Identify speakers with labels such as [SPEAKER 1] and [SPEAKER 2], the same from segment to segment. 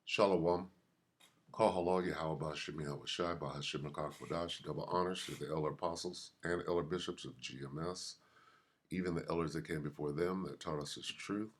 [SPEAKER 1] Shalom. Call halal Yahweh Shem Yahweh Shai Bahashim Kodash. Double honors to the elder apostles and elder bishops of GMS, even the elders that came before them that taught us His truth.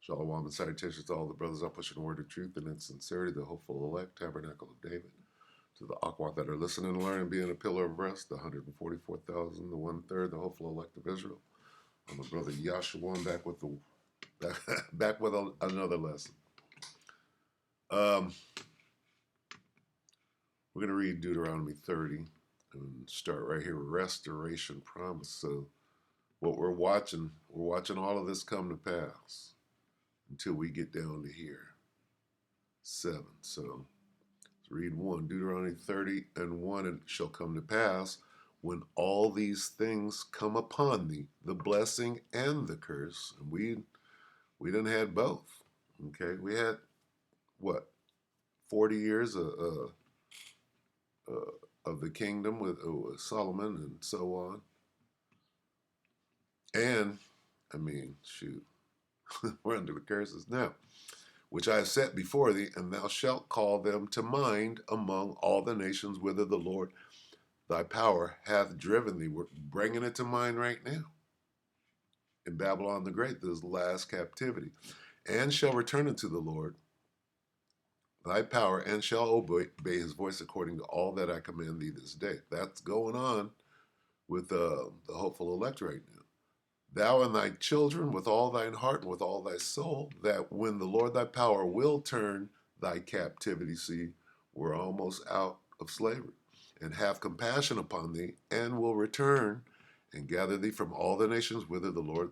[SPEAKER 1] Shalom and salutations to all the brothers up pushing the word of truth and in sincerity, the hopeful elect, tabernacle of David. To the Akwat that are listening and learning, being a pillar of rest, the 144,000, the 1/3, the hopeful elect of Israel. I'm a brother Yahshua back with another lesson. We're going to read Deuteronomy 30 and start right here, restoration promise. So what we're watching all of this come to pass until we get down to here, 7. So let's read 1, Deuteronomy 30 and 1, and it shall come to pass when all these things come upon thee, the blessing and the curse, and we done had both, okay? We had, what, 40 years of the kingdom with Solomon and so on. And, I mean, shoot, we're under the curses now, which I have set before thee, and thou shalt call them to mind among all the nations whither the Lord thy power hath driven thee. We're bringing it to mind right now. In Babylon the Great, this last captivity. And shall return unto the Lord thy power, and shall obey his voice according to all that I command thee this day. That's going on with the hopeful elect right now. Thou and thy children with all thine heart and with all thy soul, that when the Lord thy power will turn thy captivity, see, we're almost out of slavery, and have compassion upon thee, and will return and gather thee from all the nations whither the Lord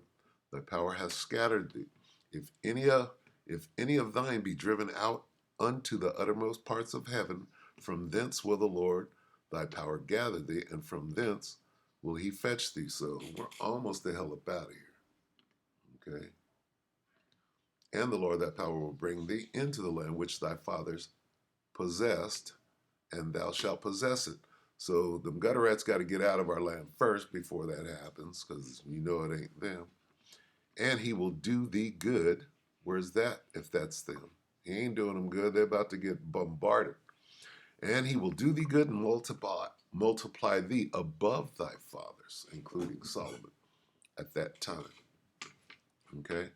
[SPEAKER 1] thy power hath scattered thee. If any of thine be driven out unto the uttermost parts of heaven, from thence will the Lord thy power gather thee, and from thence will he fetch thee. So we're almost the hell up out of here. Okay? And the Lord thy power will bring thee into the land which thy fathers possessed, and thou shalt possess it. So them gutter rats got to get out of our land first before that happens, because you know it ain't them. And he will do thee good. Where's that if that's them? He ain't doing them good. They're about to get bombarded. And he will do thee good and multiply thee above thy fathers, including Solomon, at that time. Okay?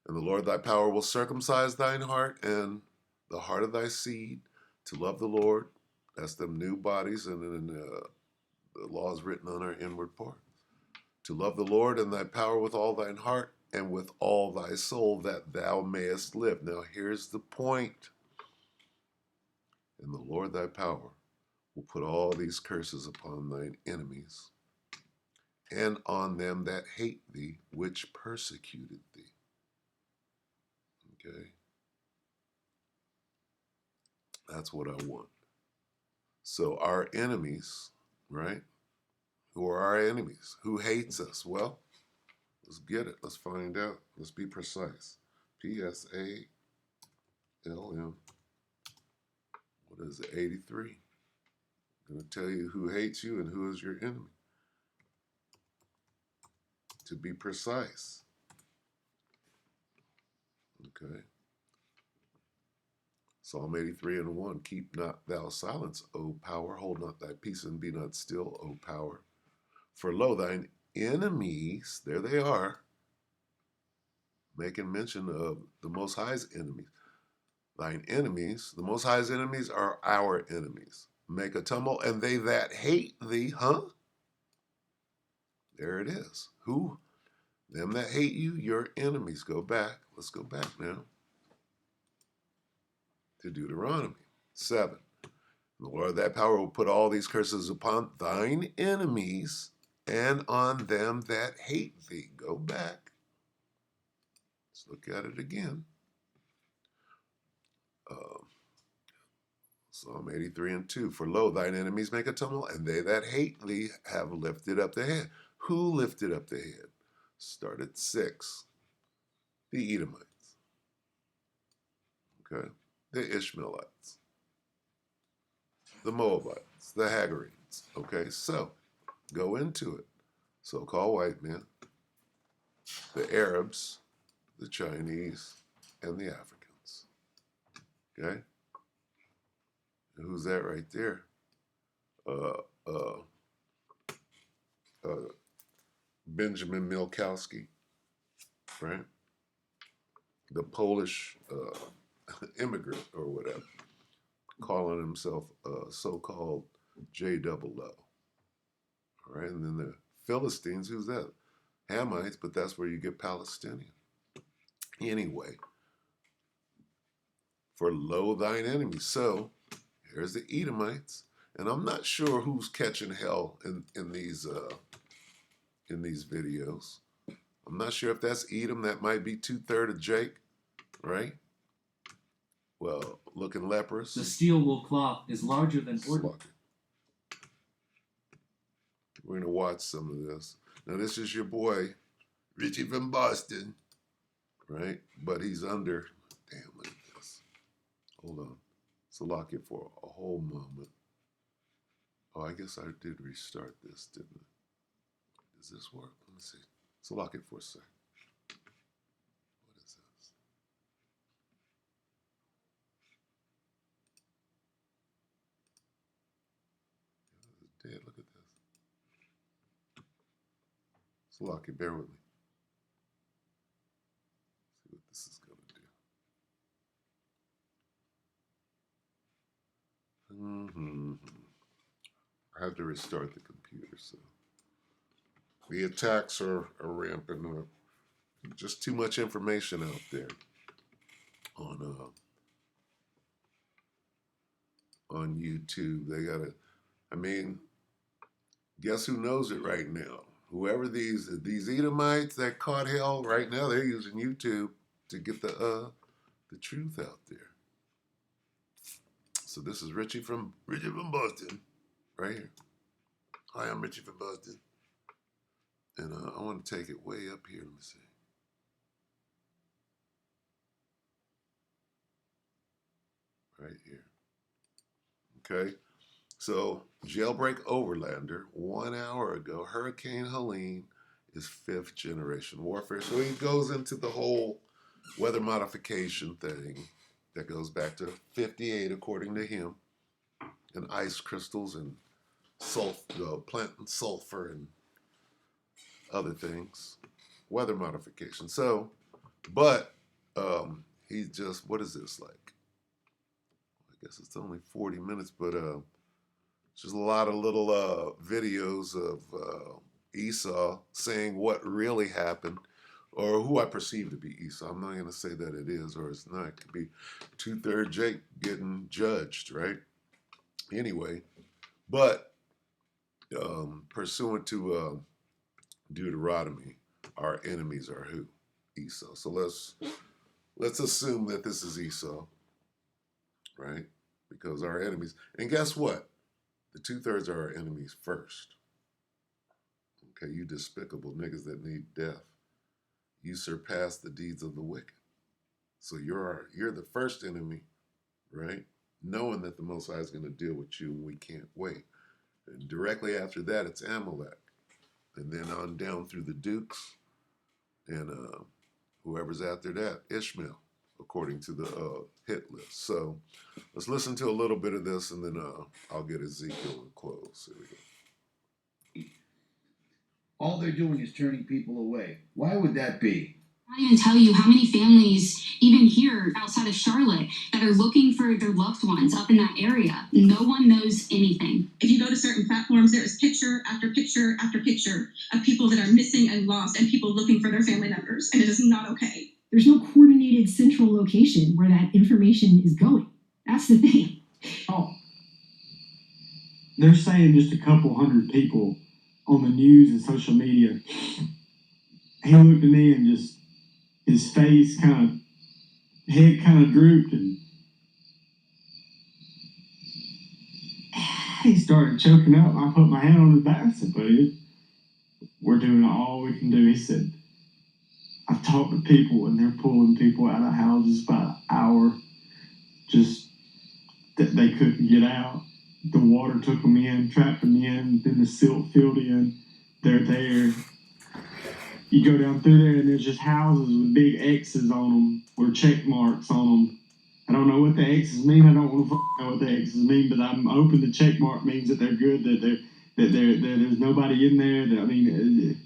[SPEAKER 1] And the Lord thy power will circumcise thine heart and the heart of thy seed to love the Lord. That's them new bodies, and then the laws written on our inward part. To love the Lord and thy power with all thine heart and with all thy soul, that thou mayest live. Now here's the point. And the Lord thy power will put all these curses upon thine enemies and on them that hate thee, which persecuted thee. Okay? That's what I want. So our enemies, right? Who are our enemies? Who hates us? Well, let's get it. Let's find out. Let's be precise. PSALM. What is it? 83. I'm going to tell you who hates you and who is your enemy. To be precise. Okay. Psalm 83 and 1. Keep not thou silence, O power. Hold not thy peace and be not still, O power. For lo, thine enemies, there they are, making mention of the Most High's enemies. Thine enemies, the Most High's enemies are our enemies. Make a tumult, and they that hate thee, huh? There it is. Who? Them that hate you, your enemies. Go back. Let's go back now to Deuteronomy 7. The Lord thy power will put all these curses upon thine enemies and on them that hate thee. Go back. Let's look at it again. Psalm 83 and 2. For lo, thine enemies make a tumult, and they that hate thee have lifted up the head. Who lifted up the head? Start at 6. The Edomites. Okay. The Ishmaelites. The Moabites. The Hagarites. Okay. So, go into it. So-called white men. The Arabs. The Chinese. And the Africans. Okay? And who's that right there? Uh, uh, uh, Benjamin Milkowski, right? The Polish immigrant or whatever, calling himself so-called J-double-O. All right, and then the Philistines, who's that? Hamites, but that's where you get Palestinian. Anyway, for lo thine enemies. So here's the Edomites, and I'm not sure who's catching hell in these videos. I'm not sure if that's Edom. That might be 2/3 of Jake, right? Well, looking leprous.
[SPEAKER 2] The steel wool cloth is larger than ordinary.
[SPEAKER 1] We're going to watch some of this. Now, this is your boy, Richie from Boston, right? But he's under, damn, look at this. Hold on. So lock it for a whole moment. Oh, I guess I did restart this, didn't I? Does this work? Let me see. So lock it for a sec. What is this? It's dead. Look at this. So lock it. Bear with me. See what this is going to do. I have to restart the computer, so the attacks are ramping up. Just too much information out there on YouTube. They gotta. I mean, guess who knows it right now? Whoever these Edomites that caught hell right now, they're using YouTube to get the truth out there. So this is Richie from Boston, right here. Hi, I'm Richie from Boston, and I want to take it way up here. Let me see. Right here. Okay. So, Jailbreak Overlander, 1 hour ago, Hurricane Helene is 5th generation warfare. So he goes into the whole weather modification thing that goes back to 58, according to him, and ice crystals and planting sulfur and other things. Weather modification. So, but he's just, what is this like? I guess it's only 40 minutes, but just a lot of little videos of Esau saying what really happened, or who I perceive to be Esau. I'm not going to say that it is or it's not. It could be 2/3 Jake getting judged, right? Anyway, but pursuant to Deuteronomy, our enemies are who? Esau. So let's assume that this is Esau, right? Because our enemies, and guess what? The 2/3 are our enemies first. Okay, you despicable niggas that need death. You surpass the deeds of the wicked. So you're the first enemy, right? Knowing that the Most High is going to deal with you, and we can't wait. And directly after that, it's Amalek, and then on down through the Dukes, and whoever's after that, Ishmael, according to the hit list. So let's listen to a little bit of this, and then I'll get Ezekiel and close. Here we go.
[SPEAKER 3] All they're doing is turning people away. Why would that be?
[SPEAKER 4] I can't even tell you how many families, even here outside of Charlotte, that are looking for their loved ones up in that area. No one knows anything.
[SPEAKER 5] If you go to certain platforms, there is picture after picture after picture of people that are missing and lost and people looking for their family members, and it is not okay.
[SPEAKER 6] There's no coordinated central location where that information is going. That's the thing.
[SPEAKER 7] Oh. They're saying just a couple hundred people on the news and social media. He looked at me and just, his face head kind of drooped, and he started choking up. I put my hand on his back and said, "Buddy, we're doing all we can do." He said, "I've talked to people and they're pulling people out of houses by an hour, just that they couldn't get out. The water took them in, trapped them in, then the silt filled in. They're there. You go down through there and there's just houses with big X's on them or check marks on them. I don't know what the X's mean. I don't want to know what the X's mean, but I'm hoping the check mark means that they're good, that there's nobody in there. That, I mean,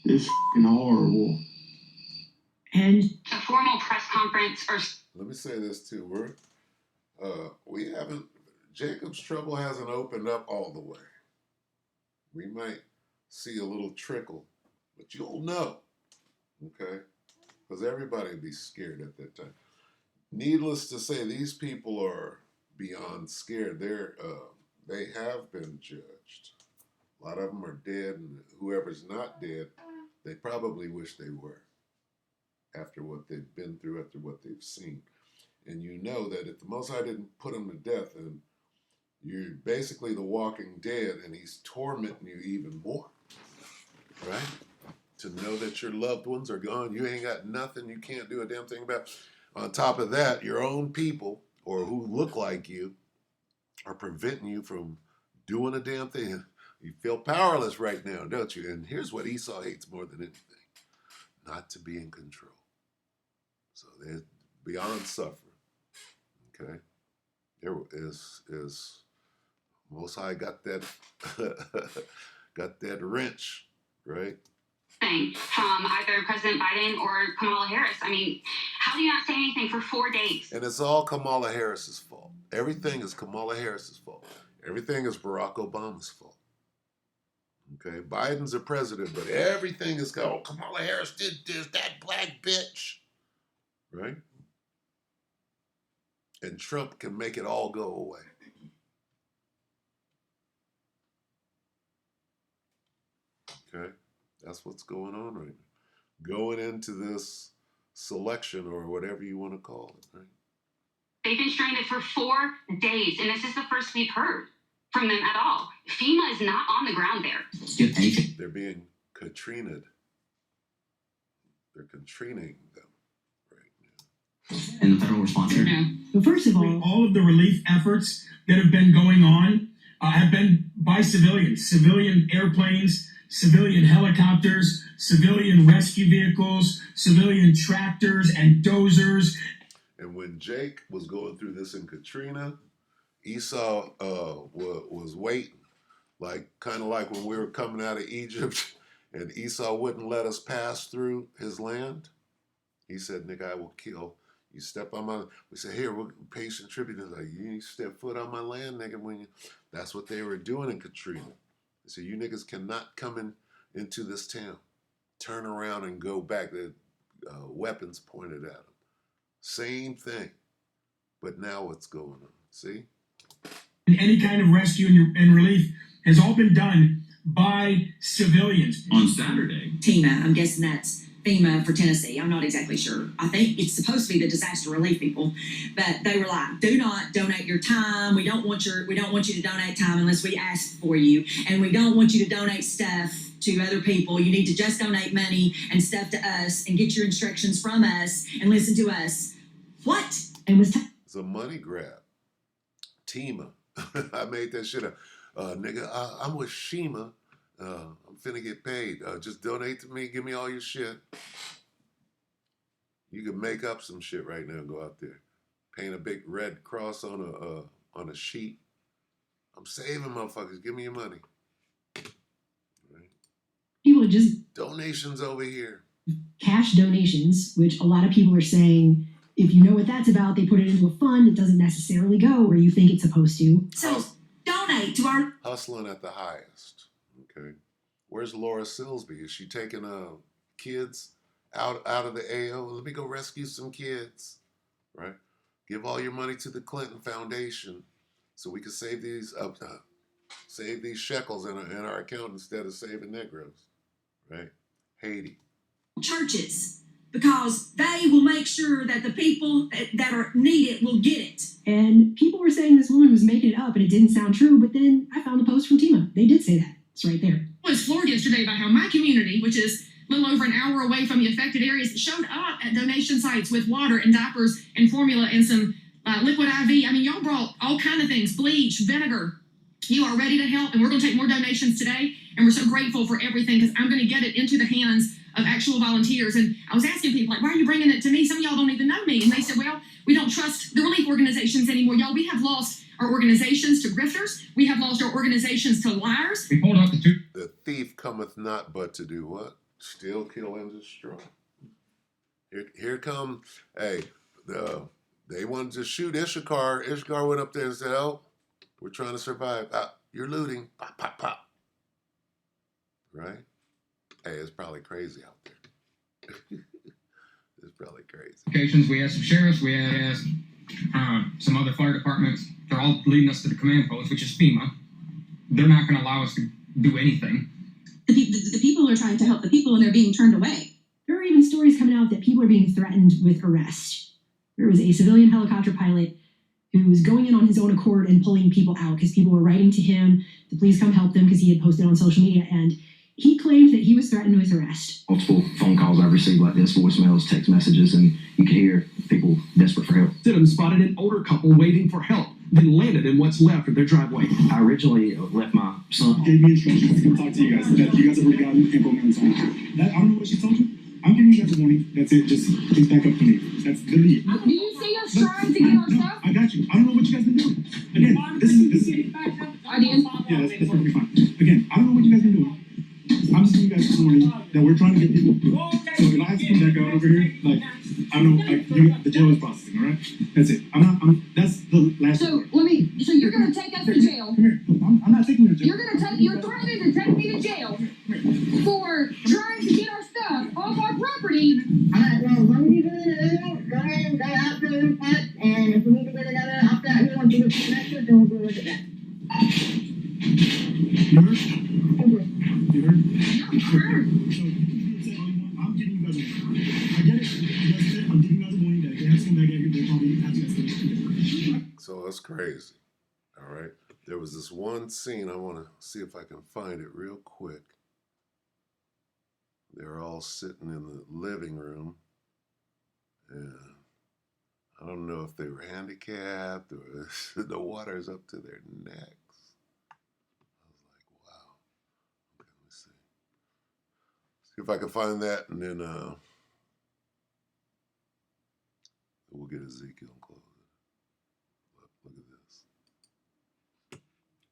[SPEAKER 7] it's horrible.
[SPEAKER 6] And
[SPEAKER 4] A formal press conference or
[SPEAKER 1] Let me say this too. We haven't, Jacob's trouble hasn't opened up all the way. We might see a little trickle, but you'll know, okay? Because everybody would be scared at that time. Needless to say, these people are beyond scared. They have been judged. A lot of them are dead, and whoever's not dead, they probably wish they were after what they've been through, after what they've seen. And you know that if the Most High didn't put them to death, then you're basically the walking dead, and he's tormenting you even more, right? To know that your loved ones are gone, you ain't got nothing, you can't do a damn thing about it. On top of that, your own people, or who look like you, are preventing you from doing a damn thing. You feel powerless right now, don't you? And here's what Esau hates more than anything: not to be in control. So they're beyond suffering. Okay? There is Most High got that got that wrench, right?
[SPEAKER 4] thing from either President Biden or Kamala Harris. I mean, how do you not say anything for 4 days?
[SPEAKER 1] And it's all Kamala Harris's fault. Everything is Kamala Harris's fault. Everything is Barack Obama's fault. Okay, Biden's a president, but everything is Kamala Harris did this, that black bitch, right? And Trump can make it all go away. Okay, that's what's going on right now. Going into this selection, or whatever you want to call it, right?
[SPEAKER 4] They've been stranded for 4 days, and this is the first we've heard from them at all. FEMA is not on the ground there.
[SPEAKER 1] They're being Katrinaed. They're Katrinaing them right now.
[SPEAKER 8] And the federal response here.
[SPEAKER 6] so first of
[SPEAKER 9] All of the relief efforts that have been going on have been by civilians, civilian airplanes, civilian helicopters, civilian rescue vehicles, civilian tractors and dozers.
[SPEAKER 1] And when Jake was going through this in Katrina, Esau was waiting, kind of like when we were coming out of Egypt and Esau wouldn't let us pass through his land. He said, "Nigga, I will kill. You step on my," we said, "Here, we'll pay some tribute." He's like, "You step foot on my land, nigga." That's what they were doing in Katrina. They said, "You niggas cannot come into this town. Turn around and go back." The weapons pointed at them. Same thing. But now what's going on? See?
[SPEAKER 9] Any kind of rescue and relief has all been done by civilians.
[SPEAKER 8] On Saturday,
[SPEAKER 10] FEMA, I'm guessing that's FEMA for Tennessee. I'm not exactly sure. I think it's supposed to be the disaster relief people, but they were like, "Do not donate your time. We don't want you to donate time unless we ask for you, and we don't want you to donate stuff to other people. You need to just donate money and stuff to us and get your instructions from us and listen to us." What?
[SPEAKER 6] and was
[SPEAKER 1] It's a money grab. Tima. I made that shit up. Nigga, I'm with Shima. I'm finna get paid. Just donate to me. Give me all your shit. You can make up some shit right now and go out there. Paint a big red cross on a sheet. I'm saving motherfuckers. Give me your money. Right?
[SPEAKER 6] people just
[SPEAKER 1] Donations over here.
[SPEAKER 6] cash donations, which a lot of people are saying, if you know what that's about, they put it into a fund. It doesn't necessarily go where you think it's supposed to.
[SPEAKER 10] So donate to our
[SPEAKER 1] Hustling at the highest. Okay. Where's Laura Silsby? Is she taking kids out of the AO? Let me go rescue some kids. Right? Give all your money to the Clinton Foundation so we can save these shekels in our account instead of saving Negroes. Right? Haiti.
[SPEAKER 10] churches, because they will make sure that the people that are needed will get it.
[SPEAKER 6] And people were saying this woman was making it up and it didn't sound true, but then I found the post from Tima. They did say that. It's right there.
[SPEAKER 5] I was floored yesterday by how my community, which is a little over an hour away from the affected areas, showed up at donation sites with water and diapers and formula and some liquid IV. I mean, y'all brought all kind of things, bleach, vinegar. You are ready to help, and we're going to take more donations today, and we're so grateful for everything because I'm going to get it into the hands of actual volunteers. And I was asking people, like, why are you bringing it to me? Some of y'all don't even know me. And they said, well, we don't trust the relief organizations anymore. Y'all, we have lost our organizations to grifters. We have lost our organizations to liars.
[SPEAKER 9] We pulled out the two.
[SPEAKER 1] The thief cometh not but to do what? Steal, kill, and destroy. Here come, hey, they wanted to shoot Issachar. Issachar went up there and said, oh, we're trying to survive. You're looting. Pop, pop, pop. Right? Hey, it's probably crazy out there. It's probably crazy.
[SPEAKER 9] Occasions we had some sheriffs, we had some other fire departments. They're all leading us to the command post, which is FEMA. They're not going to allow us to do anything.
[SPEAKER 4] The people are trying to help the people and they're being turned away.
[SPEAKER 6] There are even stories coming out that people are being threatened with arrest. There was a civilian helicopter pilot who was going in on his own accord and pulling people out because people were writing to him to please come help them because he had posted on social media, and he claimed that he was threatened with arrest.
[SPEAKER 8] Multiple phone calls I've received like this, voicemails, text messages, and you could hear people desperate for help.
[SPEAKER 11] Citizens spotted an older couple waiting for help, then landed in what's left of their driveway.
[SPEAKER 8] I originally left my son.
[SPEAKER 12] Gave me instructions to talk to you guys. That you guys have already gotten info minutes on. That, I don't know what she told you. I'm giving you guys a warning. That's it. Just please back up to me. That's literally it.
[SPEAKER 5] Do you see us trying to get our stuff?
[SPEAKER 12] I got you. I don't know what you guys been doing. Again, this is
[SPEAKER 5] I did.
[SPEAKER 12] yeah, that's perfectly fine. Again, I don't know what you guys been doing. I'm just giving you guys a warning that we're trying to get people through. So if I have to come back out over here, like I don't know, like the jail is processing. All right, that's it. That's the last.
[SPEAKER 5] So you're gonna take us to jail.
[SPEAKER 12] Come here. I'm not taking you to jail.
[SPEAKER 5] You're threatening to take me to jail for trying to get our stuff off our property.
[SPEAKER 13] Alright, well, as long as you go ahead and go out to the part, and if we need to get another after that, we want you to come back to it, then we'll go look at that.
[SPEAKER 12] You heard? You heard?
[SPEAKER 5] I'm hurt.
[SPEAKER 12] So, I'm giving you guys a warning. I get it. You guys said I'm giving you guys a warning that if they have to come back out here, they probably have to escalate.
[SPEAKER 1] So that's crazy. All right. There was this one scene. I want to see if I can find it real quick. They're all sitting in the living room. And I don't know if they were handicapped or the water's up to their necks. I was like, wow. Okay, let me see. See if I can find that, and then we'll get Ezekiel and close it. Look at this.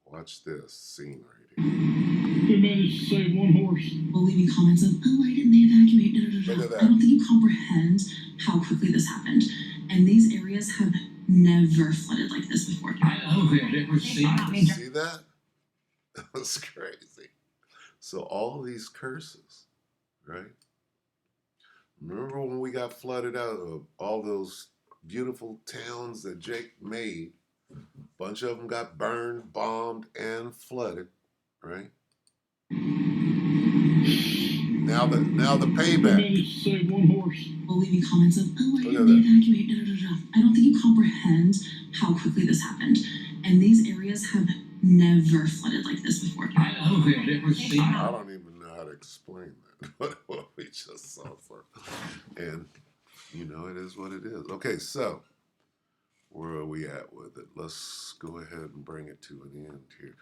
[SPEAKER 1] Watch this scene right here.
[SPEAKER 12] They managed to save one horse.
[SPEAKER 10] Will leaving comments of, oh, why didn't they evacuate?
[SPEAKER 1] Look at that.
[SPEAKER 10] I don't think you comprehend how quickly this happened. And these areas have never flooded like this before.
[SPEAKER 9] I have never seen this.
[SPEAKER 1] See that? That was crazy. So all these curses, right? Remember when we got flooded out of all those beautiful towns that Jake made? A bunch of them got burned, bombed, and flooded, right? Now the payback.
[SPEAKER 12] They managed to save one horse.
[SPEAKER 10] Will leaving comments of, oh, why
[SPEAKER 1] Look
[SPEAKER 10] didn't
[SPEAKER 1] at
[SPEAKER 10] they evacuate? I don't think you comprehend how quickly this happened. And these areas have never flooded like this before.
[SPEAKER 9] I have never seen
[SPEAKER 1] I don't even know how to explain that. What we just saw for, and you know it is what it is. Okay, so where are we at with it? Let's go ahead and bring it to an end here.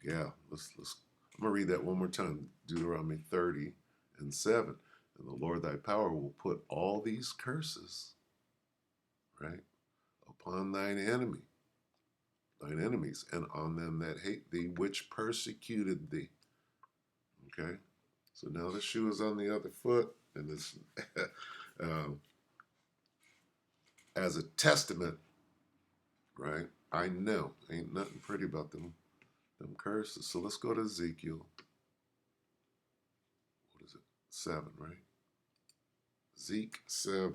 [SPEAKER 1] Yeah, let's. I'm gonna read that one more time. Deuteronomy 30:7. And the Lord thy power will put all these curses, right, upon thine enemies, and on them that hate thee, which persecuted thee. Okay, so now the shoe is on the other foot, and it's as a testament, right? I know ain't nothing pretty about them curses. So let's go to Ezekiel. What is it? 7, right? Zeke 7.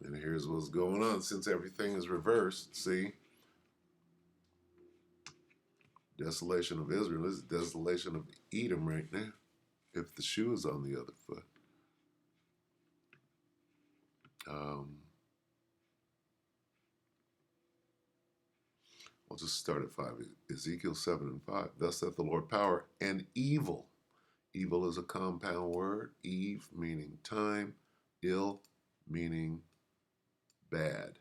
[SPEAKER 1] And here's what's going on since everything is reversed. See? Desolation of Israel is desolation of Edom right now, if the shoe is on the other foot. I'll just start at 5. Ezekiel 7:5. Thus saith the Lord, power and evil. Evil is a compound word. Eve meaning time. Ill meaning bad.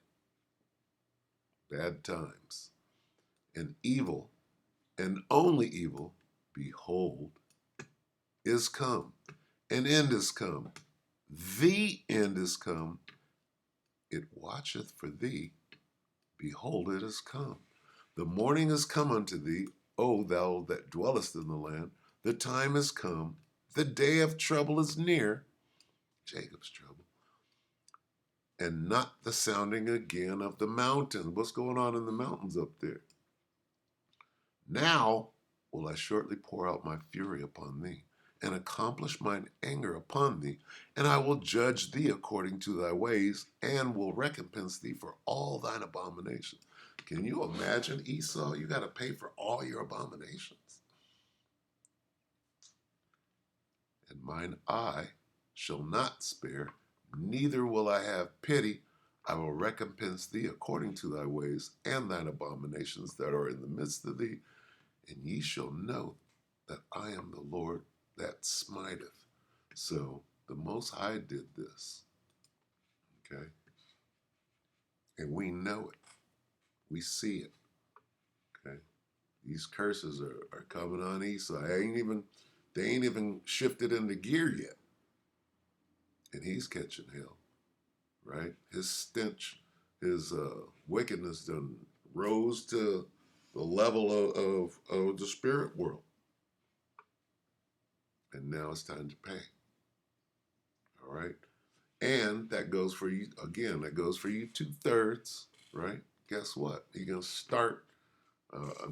[SPEAKER 1] Bad times. and evil, and only evil, behold, is come. An end is come. The end is come. It watcheth for thee. Behold, it is come. The morning is come unto thee, O thou that dwellest in the land. The time is come. The day of trouble is near. Jacob's trouble. And not the sounding again of the mountains. What's going on in the mountains up there? Now will I shortly pour out my fury upon thee, and accomplish mine anger upon thee, and I will judge thee according to thy ways, and will recompense thee for all thine abominations. Can you imagine, Esau? You got to pay for all your abominations. And mine eye shall not spare, neither will I have pity. I will recompense thee according to thy ways and thine abominations that are in the midst of thee. And ye shall know that I am the Lord that smiteth. So the Most High did this. Okay? And we know it. We see it. Okay? These curses are coming on Esau. They ain't even shifted into gear yet. And he's catching hell. Right? His stench, his wickedness done rose to the level of the spirit world. And now it's time to pay. All right? And that goes for you, again, that goes for you 2/3, right? Guess what? You're going to start,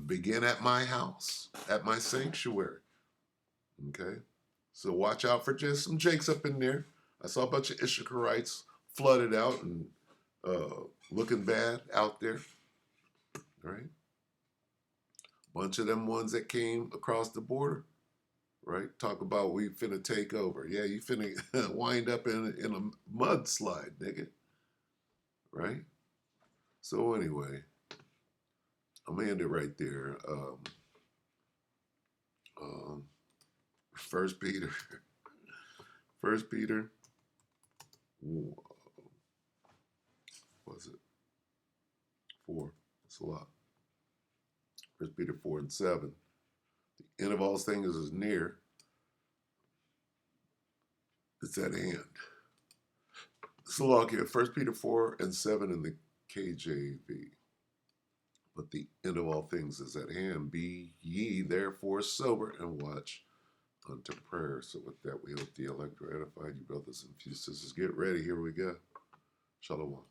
[SPEAKER 1] begin at my house, at my sanctuary. Okay? So watch out for just some Jakes up in there. I saw a bunch of Issacharites flooded out and looking bad out there. Right? Bunch of them ones that came across the border. Right? Talk about we finna take over. Yeah, you finna wind up in a mudslide, nigga. Right? So anyway, I'm gonna end it right there. 1 Peter. 1 Peter. Was it 4? It's a lot. 1 Peter 4:7. The end of all things is near. It's at hand. So log here, 1 Peter 4:7 in the KJV. But the end of all things is at hand. Be ye therefore sober and watch unto prayer. So with that, we hope the elect are edified. You brothers and sisters, get ready. Here we go. Shalom.